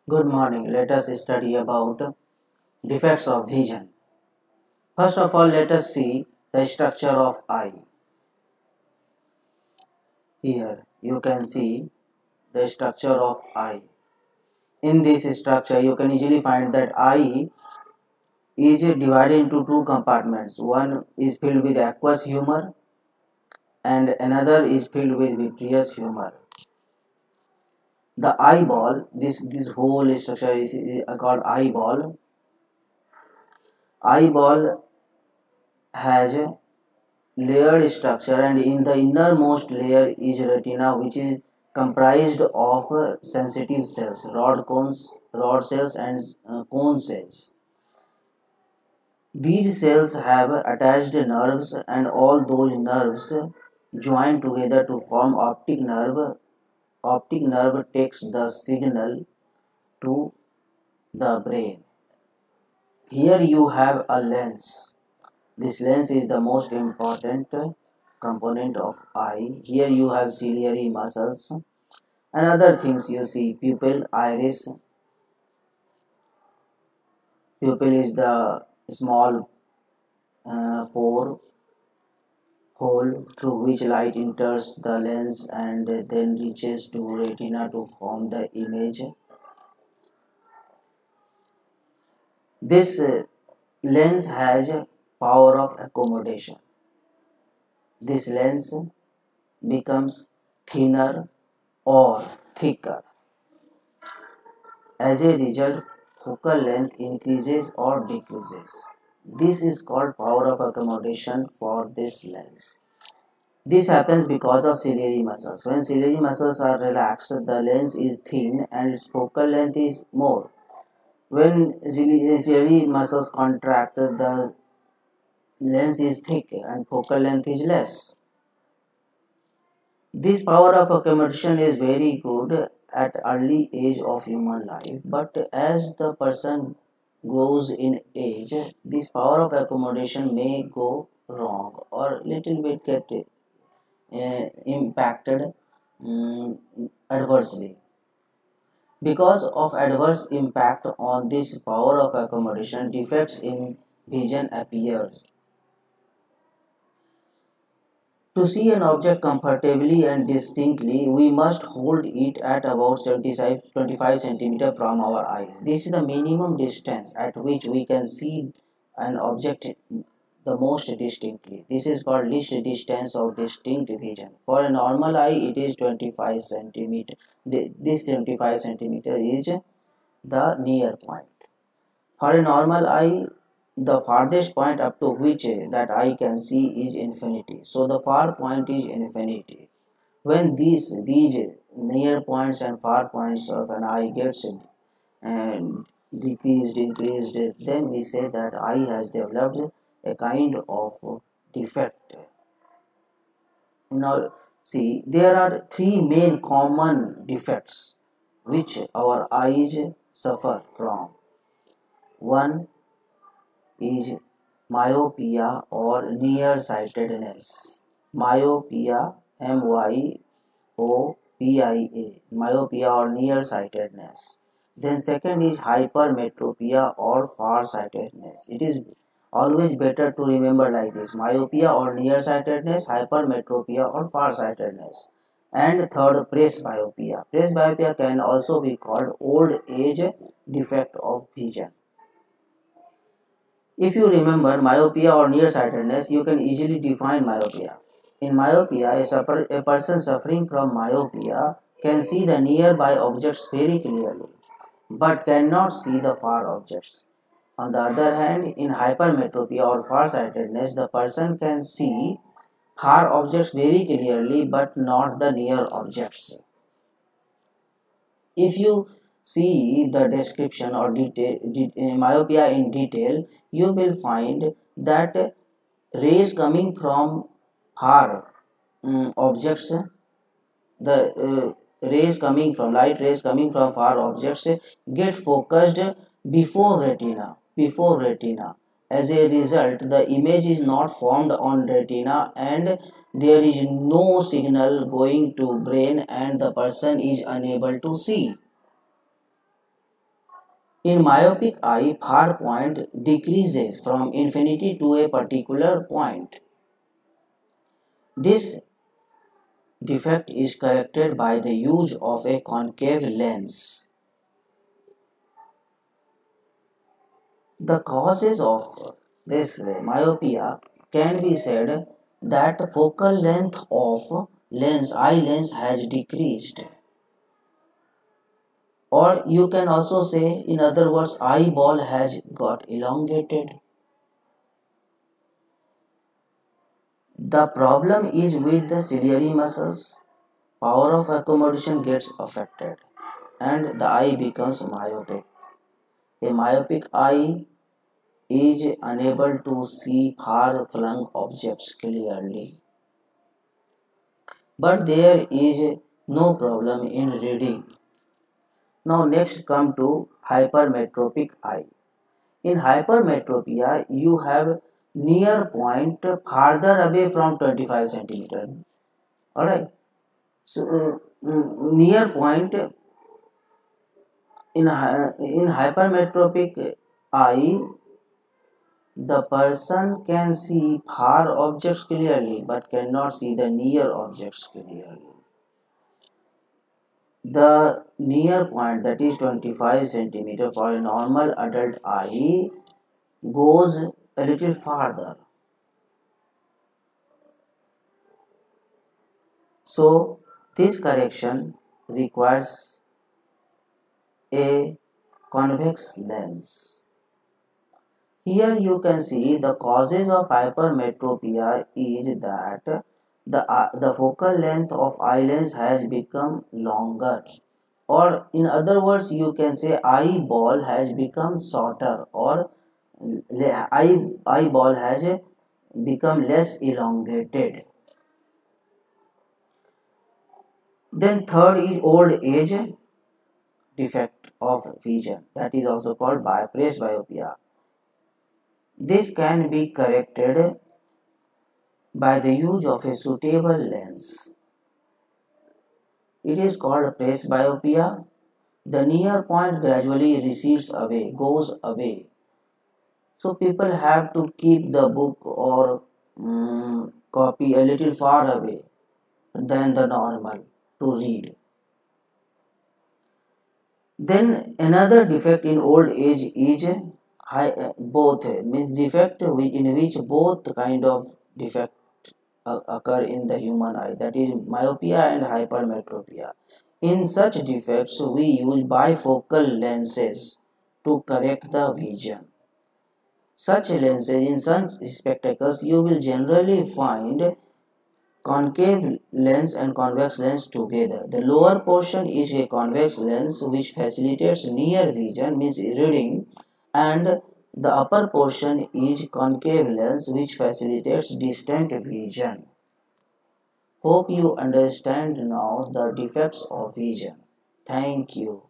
Good morning. Let us study about defects of vision. First of all, let us see the structure of eye. Here you can see the structure of eye. In this structure, you can easily find that eye is divided into two compartments. One is filled with aqueous humor and another is filled with vitreous humor. The eyeball, this whole structure is called eyeball. Eyeball has layered structure, and in the innermost layer is retina, which is comprised of sensitive cells, rod cells and cone cells. These cells have attached nerves, and all those nerves join together to form optic nerve. Optic nerve takes the signal to the brain. Here you have a lens. This lens is the most important component of eye. Here you have ciliary muscles and other things you see. Pupil, iris. Pupil is the small pore hole through which light enters the lens and then reaches to retina to form the image. This lens has power of accommodation. This lens becomes thinner or thicker. As a result, focal length increases or decreases. This is called power of accommodation for this lens. This happens because of ciliary muscles. When ciliary muscles are relaxed, the lens is thin and its focal length is more. When ciliary muscles contract, the lens is thick and focal length is less. This power of accommodation is very good at early age of human life, but as the person grows in age, this power of accommodation may go wrong or little bit get impacted adversely. Because of adverse impact on this power of accommodation, defects in vision appears. To see an object comfortably and distinctly, we must hold it at about 25 cm from our eyes. This is the minimum distance at which we can see an object the most distinctly. This is called least distance of distinct vision. For a normal eye, it is 25 cm. This 25 cm is the near point. For a normal eye, the farthest point up to which that eye can see is infinity. So the far point is infinity. When these near points and far points of an eye gets and increased, then we say that eye has developed a kind of defect. Now see, there are three main common defects which our eyes suffer from. One is myopia or nearsightedness. Myopia, myopia, myopia or nearsightedness. Then second is hypermetropia or farsightedness. It is always better to remember like this: myopia or nearsightedness, hypermetropia or farsightedness. And third, presbyopia. Presbyopia can also be called old age defect of vision. If you remember myopia or nearsightedness, you can easily define myopia. In myopia, a person suffering from myopia can see the nearby objects very clearly, but cannot see the far objects. On the other hand, in hypermetropia or farsightedness, the person can see far objects very clearly, but not the near objects. If you see the description or myopia in detail, you will find that rays coming from far objects, the light rays coming from far objects get focused before retina. As a result, the image is not formed on retina and there is no signal going to brain and the person is unable to see. In myopic eye, far point decreases from infinity to a particular point. This defect is corrected by the use of a concave lens. The causes of this myopia can be said that focal length of eye lens has decreased, or you can also say, in other words, eyeball has got elongated. The problem is with the ciliary muscles. Power of accommodation gets affected and the eye becomes myopic. A myopic eye is unable to see far flung objects clearly. But there is no problem in reading. Now next come to hypermetropic eye. In hypermetropia, you have near point farther away from 25 centimeter. Alright. So near point in hypermetropic eye, the person can see far objects clearly but cannot see the near objects clearly. The near point, that is 25 centimeter for a normal adult eye, goes a little farther. So this correction requires a convex lens. Here you can see the causes of hypermetropia is that the focal length of eye lens has become longer, or in other words you can say eyeball has become shorter, or eyeball has become less elongated. Then third is old age defect of vision, that is also called presbyopia. This can be corrected by the use of a suitable lens. It is called presbyopia. The near point gradually recedes away, goes away. So people have to keep the book or copy a little far away than the normal to read. Then another defect in old age is both means defect in which both kind of defect occur in the human eye, that is myopia and hypermetropia. In such defects we use bifocal lenses to correct the vision. Such lenses, in such spectacles you will generally find concave lens and convex lens together. The lower portion is a convex lens which facilitates near vision, means reading, and the upper portion is concave lens which facilitates distant vision. Hope you understand now the defects of vision. Thank you.